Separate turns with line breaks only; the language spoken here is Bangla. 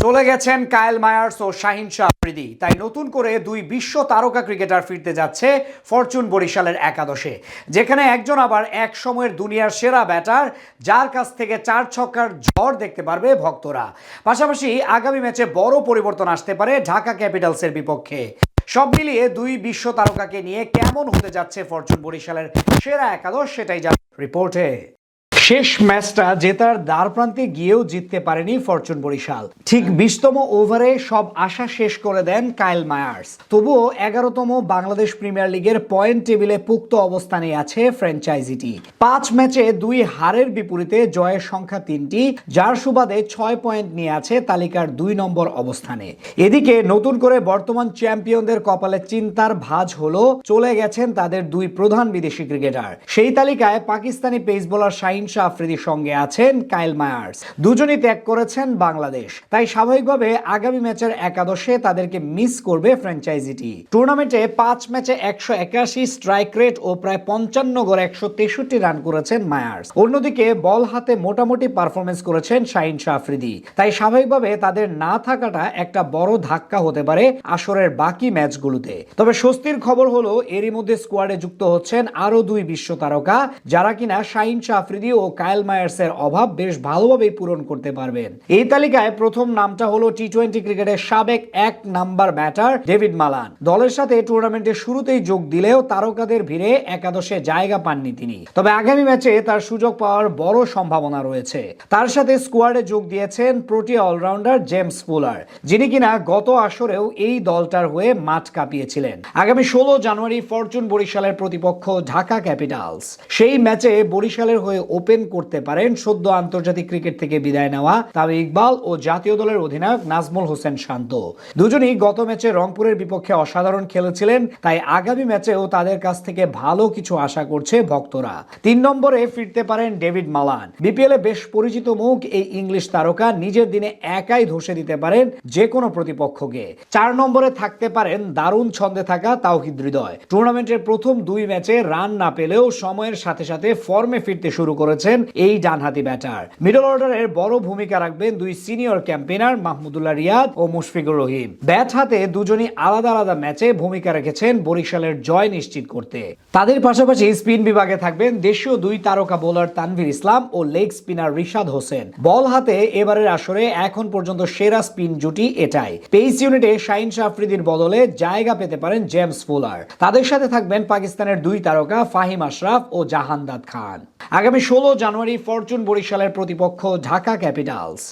চলে গেছেন কায়েল মায়ার্স ও শাহিন শাহ আফ্রিদি। তাই নতুন করে দুই বিশ্ব তারকা ক্রিকেটার ফিরতে যাচ্ছে ফরচুন বরিশালের একাদশে, যেখানে একজন আবার এক সময়ের দুনিয়ার সেরা ব্যাটার, যার কাছ থেকে 4 ছক্কার ঝড় দেখতে পারবে ভক্তরা। পাশাপাশি আগামী ম্যাচে বড় পরিবর্তন আসতে পারে ঢাকা ক্যাপিটালসের বিপক্ষে। সব মিলিয়ে দুই বিশ্ব তারকাকে নিয়ে কেমন হতে যাচ্ছে ফরচুন বরিশালের সেরা একাদশ, সেটাই জানা রিপোর্টে। শেষ ম্যাচটা জেতার দ্বারপ্রান্তে গিয়েও জিততে পারেনি ফরচুন বরিশাল। ঠিক 20তম ওভারে সব আশা শেষ করে দেন কায়েল মায়ার্স। তবুও 11তম বাংলাদেশ প্রিমিয়ার লিগের পয়েন্ট টেবিলে পুক্ত অবস্থানে আছে ফ্র্যাঞ্চাইজিটি। 5 ম্যাচে 2 হারের বিপরীতে জয়ের সংখ্যা 3টি, যার সুবাদে 6 পয়েন্ট নিয়ে আছে তালিকার 2 নম্বর অবস্থানে। এদিকে নতুন করে বর্তমান চ্যাম্পিয়নদের কপালে চিন্তার ভাঁজ হলো চলে গেছেন তাদের 2 প্রধান বিদেশি ক্রিকেটার। সেই তালিকায় পাকিস্তানি পেস বোলার শাহিন শাহ আফ্রিদির সঙ্গে আছেন কায়েল মায়ার্স। দুজনই ত্যাগ করেছেন বাংলাদেশ। তাই স্বাভাবিকভাবে আগামী ম্যাচের একাদশে তাদেরকে মিস করবে ফ্র্যাঞ্চাইজিটি। টুর্নামেন্টে 5 ম্যাচে 181 স্ট্রাইক রেট ও প্রায় 55 গড়ে 163 রান করেছেন মায়ার্স। অন্যদিকে বল হাতে মোটামুটি পারফরমেন্স করেছেন শাহিন শাহ আফ্রিদি। তাই স্বাভাবিকভাবে তাদের না থাকাটা একটা বড় ধাক্কা হতে পারে আসরের বাকি ম্যাচগুলোতে। তবে স্বস্তির খবর হলো এরই মধ্যে স্কোয়াডে যুক্ত হচ্ছেন আরো 2 বিশ্ব তারকা, যারা কিনা শাহিন শাহ আফ্রিদি ও কায়েল মায়ার্সের অভাব বেশ ভালোভাবেই পূরণ করতে পারবেন। এই তালিকায় প্রথম নামটা হলো টি-20 ক্রিকেটের সাবেক 1 নাম্বার ব্যাটার ডেভিড মালান। দলের সাথে টুর্নামেন্টের শুরুতেই যোগ দিলেও তারকাদের ভিড়ে একাদশে জায়গা পাননি তিনি। তবে আগামী ম্যাচে তার সুযোগ পাওয়ার বড় সম্ভাবনা রয়েছে। তার সাথে স্কোয়াডে যোগ দিয়েছেন প্রোটিয়া অলরাউন্ডার জেমস ফুলার, যিনি কিনা গত আসরেও এই দলটার হয়ে মাঠ কাঁপিয়েছিলেন। আগামী 16 জানুয়ারি ফরচুন বরিশালের প্রতিপক্ষ ঢাকা ক্যাপিটালস। সেই ম্যাচে বরিশালের হয়ে ওপেন করতে পারেন সদ্য আন্তর্জাতিক ক্রিকেট থেকে বিদায় নেওয়া তামিম ইকবাল ও জাতীয় দলের অধিনায়ক নাজমুল হোসেন শান্ত। দুজনই গত ম্যাচে রংপুরের বিপক্ষে অসাধারণ খেলেছিলেন, তাই আগামী ম্যাচেও তাদের কাছ থেকে ভালো কিছু আশা করছে ভক্তরা। 3 নম্বরে ফিরতে পারেন ডেভিড মালান। বিপিএল এ বেশ পরিচিত মুখ এই ইংলিশ তারকা নিজের দিনে একাই ধসে দিতে পারেন যে কোনো প্রতিপক্ষকে। 4 নম্বরে থাকতে পারেন দারুণ ছন্দে থাকা তাওহিদ হৃদয়। টুর্নামেন্টের প্রথম 2 ম্যাচে রান না পেলেও সময়ের সাথে সাথে ফর্মে ফিরতে শুরু করেছেন এই ডানহাতি ব্যাটার। মিডল অর্ডারের বড় ভূমিকা রাখবেন 2 সিনিয়র ক্যাম্পেইনার মাহমুদুল্লাহ রিয়াদ ও মুশফিকুর রহিম। ব্যাট হাতে দুজনই আলাদা আলাদা ম্যাচে ভূমিকা রেখেছেন বরিশালের জয় নিশ্চিত করতে। তাদের পাশাপাশি স্পিন বিভাগে থাকবেন দেশীয় 2 তারকা বোলার তানভীর ইসলাম ও লেগ স্পিনার রিশাদ হোসেন। বল হাতে এবারের আসরে এখন পর্যন্ত সেরা স্পিন জুটি এটাই। পেস ইউনিটে শাহিন শাহ আফ্রিদির বদলে জায়গা পেতে পারেন জেমস ফুলার। তাদের সাথে থাকবেন পাকিস্তানের 2 তারকা ফাহিম আশরাফ ও জাহানদাদ খান। আগামী 16 জানুয়ারি ফরচুন বরিশালের প্রতিপক্ষ ঢাকা ক্যাপিটালস।